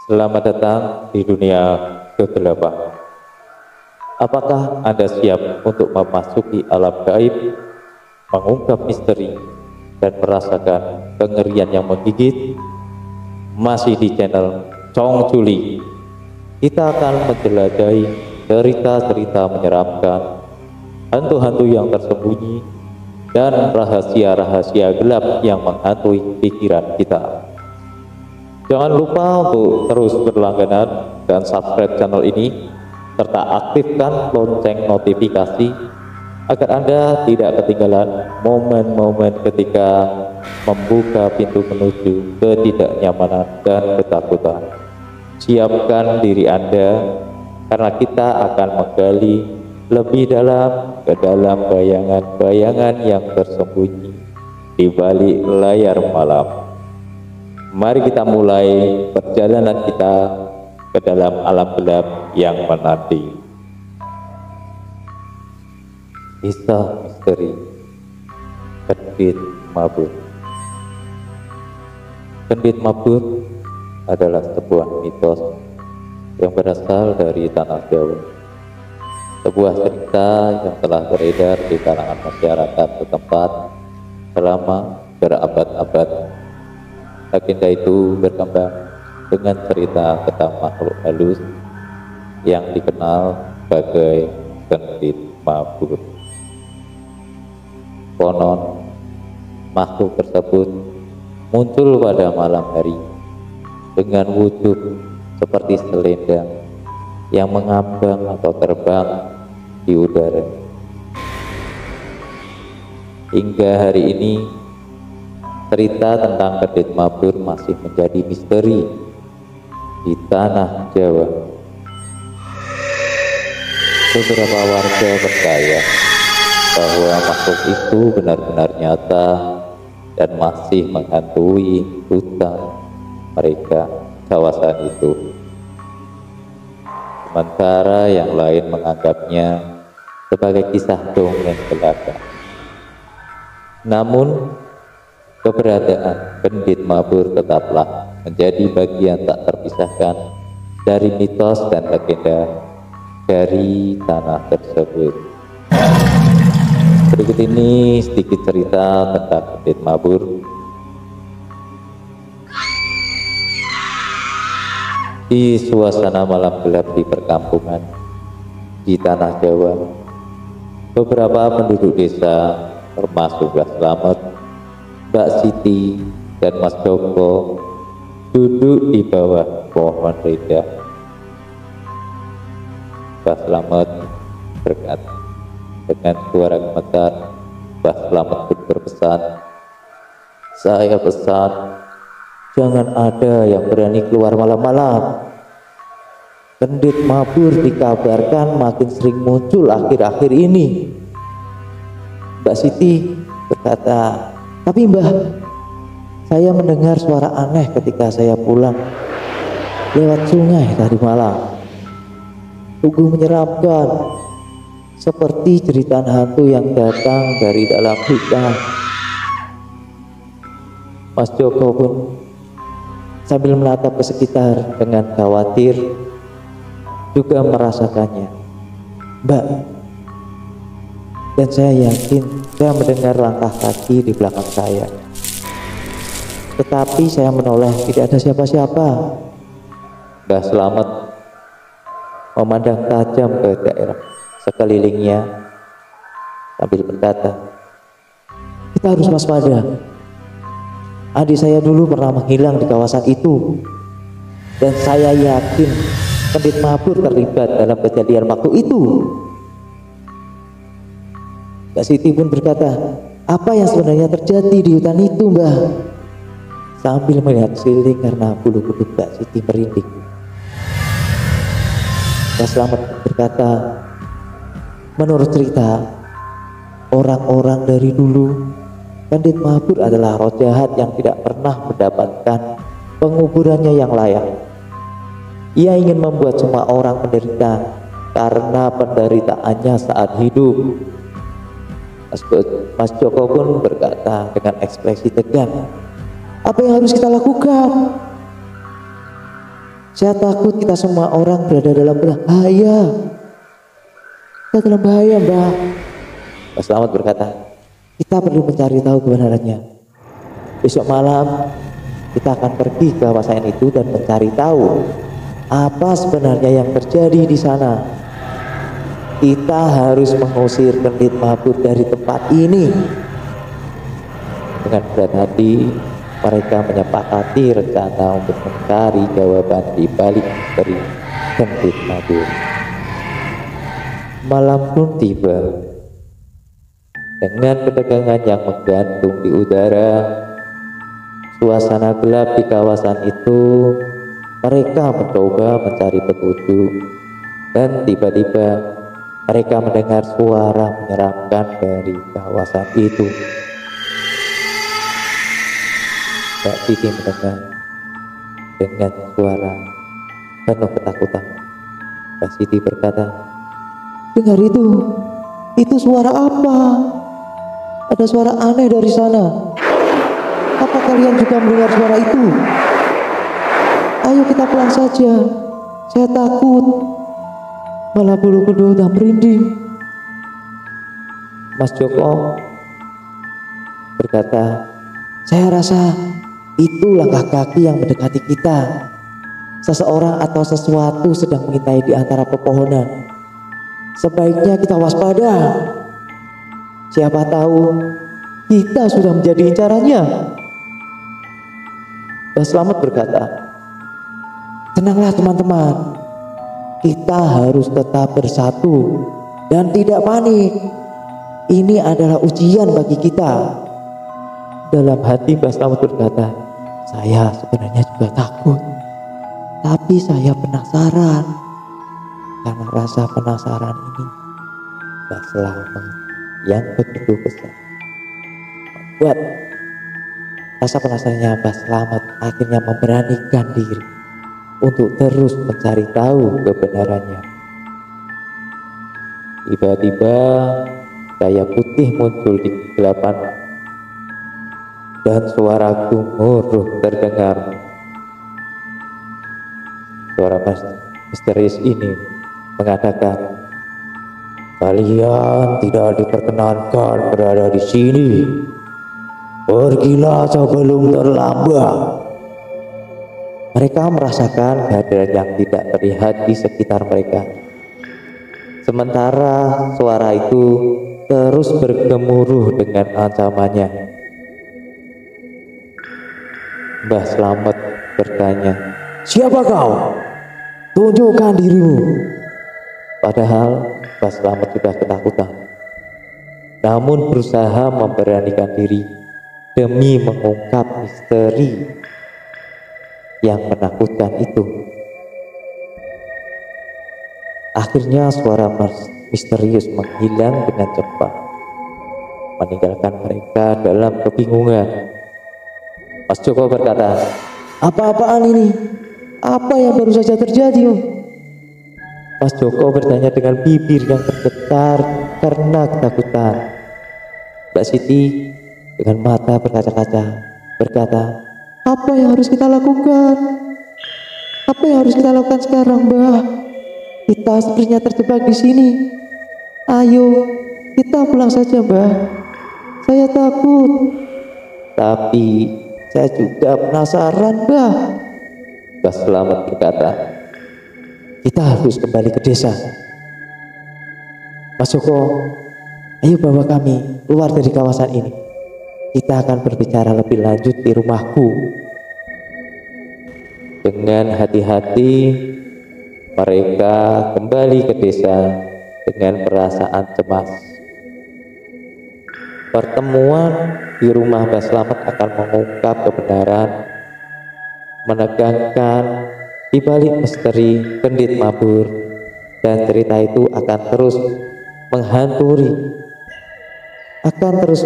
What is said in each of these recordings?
Selamat datang di dunia kegelapan. Apakah Anda siap untuk memasuki alam gaib, mengungkap misteri, dan merasakan kengerian yang menggigit? Masih di channel Chong Chuli, kita akan menjelajahi cerita-cerita menyeramkan, hantu-hantu yang tersembunyi, dan rahasia-rahasia gelap yang menghantui pikiran kita. Jangan lupa untuk terus berlangganan dan subscribe channel ini, serta aktifkan lonceng notifikasi agar Anda tidak ketinggalan momen-momen ketika membuka pintu menuju ketidaknyamanan dan ketakutan. Siapkan diri Anda, karena kita akan menggali lebih dalam ke dalam bayangan-bayangan yang tersembunyi di balik layar malam. Mari kita mulai perjalanan kita ke dalam alam gelap yang menanti. Kisah misteri Kendit Mabur. Kendit Mabur adalah sebuah mitos yang berasal dari tanah Jawa. Sebuah cerita yang telah beredar di kalangan masyarakat setempat selama berabad-abad. Legenda itu berkembang dengan cerita tentang makhluk halus yang dikenal sebagai Kendit Mabur. Konon, makhluk tersebut muncul pada malam hari dengan wujud seperti selendang yang mengambang atau terbang di udara. Hingga hari ini, cerita tentang Kendit Mabur masih menjadi misteri di tanah Jawa. Beberapa warga percaya bahwa makhluk itu benar-benar nyata dan masih menghantui hutan mereka kawasan itu. Sementara yang lain menganggapnya sebagai kisah dongeng belaka. Namun, keberadaan Kendit Mabur tetaplah menjadi bagian tak terpisahkan dari mitos dan legenda dari tanah tersebut. Berikut ini sedikit cerita tentang Kendit Mabur. Di suasana malam gelap di perkampungan di tanah Jawa, beberapa penduduk desa termasuk Mbah Slamet, Mbak Siti, dan Mas Joko duduk di bawah pohon reda. Mbah Slamet berkata dengan suara gemetar. Mbah Slamet pun berpesan, "Saya pesan, jangan ada yang berani keluar malam-malam. Kendit Mabur dikabarkan makin sering muncul akhir-akhir ini." Mbak Siti berkata, "Tapi Mbah, saya mendengar suara aneh ketika saya pulang lewat sungai tadi malam. Sungguh menyeramkan, seperti jeritan hantu yang datang dari dalam hutan." Mas Joko pun sambil menatap ke sekitar dengan khawatir juga merasakannya. "Mbak, dan saya yakin saya mendengar langkah kaki di belakang saya. Tetapi saya menoleh, tidak ada siapa-siapa." Mbah Slamet memandang tajam ke daerah sekelilingnya sambil berkata, "Kita harus waspada. Adik saya dulu pernah menghilang di kawasan itu, dan saya yakin Kendit Mabur terlibat dalam kejadian waktu itu." Mbak Siti pun berkata, "Apa yang sebenarnya terjadi di hutan itu, Mbah?" Sambil melihat sekeliling karena bulu kuduk Mbak Siti merinding. Mbah Slamet berkata, "Menurut cerita orang-orang dari dulu, Kendit Mabur adalah roh jahat yang tidak pernah mendapatkan penguburannya yang layak. Ia ingin membuat semua orang menderita karena penderitaannya saat hidup." Mas Joko pun berkata dengan ekspresi tegang, "Apa yang harus kita lakukan?" Saya takut kita semua orang berada dalam bahaya. Kita dalam bahaya, Mbah. Mbah Slamet berkata, Kita perlu mencari tahu kebenarannya. Besok malam kita akan pergi ke kawasan itu dan mencari tahu apa sebenarnya yang terjadi di sana. Kita harus mengusir Kendit Mabur dari tempat ini. dengan berat hati mereka menyepakati rencana untuk mencari jawaban di balik misteri Kendit Mabur. Malam pun tiba. Dengan ketegangan yang menggantung di udara, suasana gelap di kawasan itu, mereka mencoba mencari petunjuk, dan tiba-tiba mereka mendengar suara menyeramkan dari kawasan itu. Mbak Siti mendengar dengan suara penuh ketakutan. Mbak Siti berkata, Dengar itu suara apa? Ada suara aneh dari sana. Apa kalian juga mendengar suara itu? Ayo kita pulang saja. Saya takut. Malah bulu kuduk udah merinding. Mas Joko berkata, Saya rasa itu langkah kaki yang mendekati kita. Seseorang atau sesuatu sedang mengintai di antara pepohonan. Sebaiknya kita waspada. Siapa tahu kita sudah menjadi incarannya. Mbah Slamet berkata, Tenanglah teman-teman. Kita harus tetap bersatu dan tidak panik. Ini adalah ujian bagi kita. dalam hati Mbah Slamet berkata, Saya sebenarnya juga takut, tapi saya penasaran. Karena rasa penasaran ini Mbah Slamet yang begitu besar membuat rasa penasarannya Mbah Slamet akhirnya memberanikan diri untuk terus mencari tahu kebenarannya. Tiba-tiba cahaya putih muncul di kegelapan dan suara gemuruh terdengar. Suara misterius ini mengatakan, kalian tidak diperkenankan berada di sini. Pergilah sebelum terlambat. Mereka merasakan kehadiran yang tidak terlihat di sekitar mereka. Sementara suara itu terus bergemuruh dengan ancamannya. Mbah Slamet bertanya, Siapa kau? Tunjukkan dirimu. Padahal Mbah Slamet sudah ketakutan, namun berusaha memberanikan diri demi mengungkap misteri yang menakutkan itu. Akhirnya suara misterius menghilang dengan cepat, meninggalkan mereka dalam kebingungan. Mas Joko berkata, Apa-apaan ini? Apa yang baru saja terjadi? Mas Joko bertanya dengan bibir yang bergetar karena ketakutan. Mbak Siti dengan mata berkaca-kaca berkata, Apa yang harus kita lakukan? Apa yang harus kita lakukan sekarang, Mbah? Kita sepertinya terjebak di sini. Ayo, kita pulang saja, Mbah. Saya takut. Tapi saya juga penasaran, Mbah. Mbah Slamet berkata, Kita harus kembali ke desa. Mas Joko, ayo bawa kami keluar dari kawasan ini. Kita akan berbicara lebih lanjut di rumahku. Dengan hati-hati mereka kembali ke desa dengan perasaan cemas. Pertemuan di rumah Mbah Slamet akan mengungkap kebenaran menegangkan di balik misteri Kendit Mabur, dan cerita itu akan terus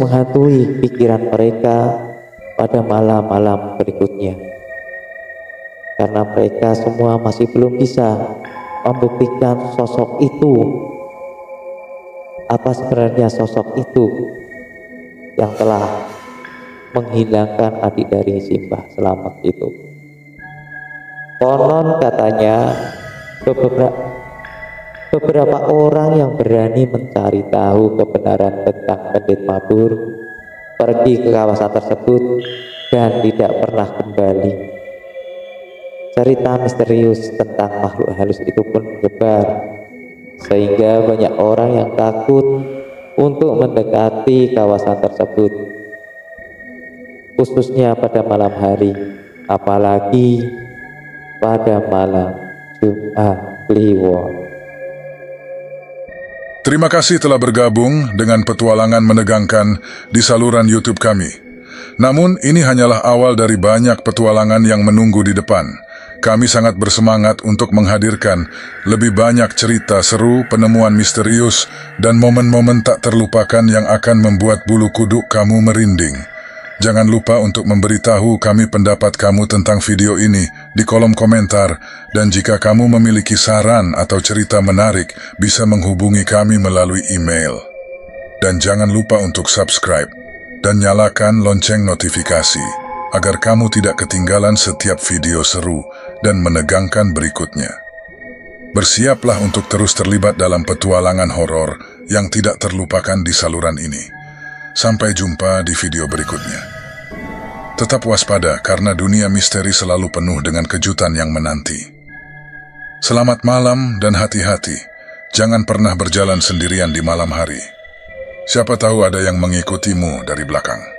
menghantui pikiran mereka pada malam-malam berikutnya, karena mereka semua masih belum bisa membuktikan sosok itu. Apa sebenarnya sosok itu yang telah menghilangkan adik dari si Mbah Slamet itu? Konon katanya beberapa orang yang berani mencari tahu kebenaran tentang Pendit Mabur pergi ke kawasan tersebut dan tidak pernah kembali. Cerita misterius tentang makhluk halus itu pun menyebar, sehingga banyak orang yang takut untuk mendekati kawasan tersebut, khususnya pada malam hari, apalagi pada malam Jumat Kliwon. Terima kasih telah bergabung dengan petualangan menegangkan di saluran YouTube kami. Namun ini hanyalah awal dari banyak petualangan yang menunggu di depan. Kami sangat bersemangat untuk menghadirkan lebih banyak cerita seru, penemuan misterius, dan momen-momen tak terlupakan yang akan membuat bulu kuduk kamu merinding. Jangan lupa untuk memberitahu kami pendapat kamu tentang video ini di kolom komentar, dan jika kamu memiliki saran atau cerita menarik, bisa menghubungi kami melalui email. Dan jangan lupa untuk subscribe dan nyalakan lonceng notifikasi, agar kamu tidak ketinggalan setiap video seru dan menegangkan berikutnya. Bersiaplah untuk terus terlibat dalam petualangan horor yang tidak terlupakan di saluran ini. Sampai jumpa di video berikutnya. Tetap waspada karena dunia misteri selalu penuh dengan kejutan yang menanti. Selamat malam dan hati-hati. Jangan pernah berjalan sendirian di malam hari. Siapa tahu ada yang mengikutimu dari belakang.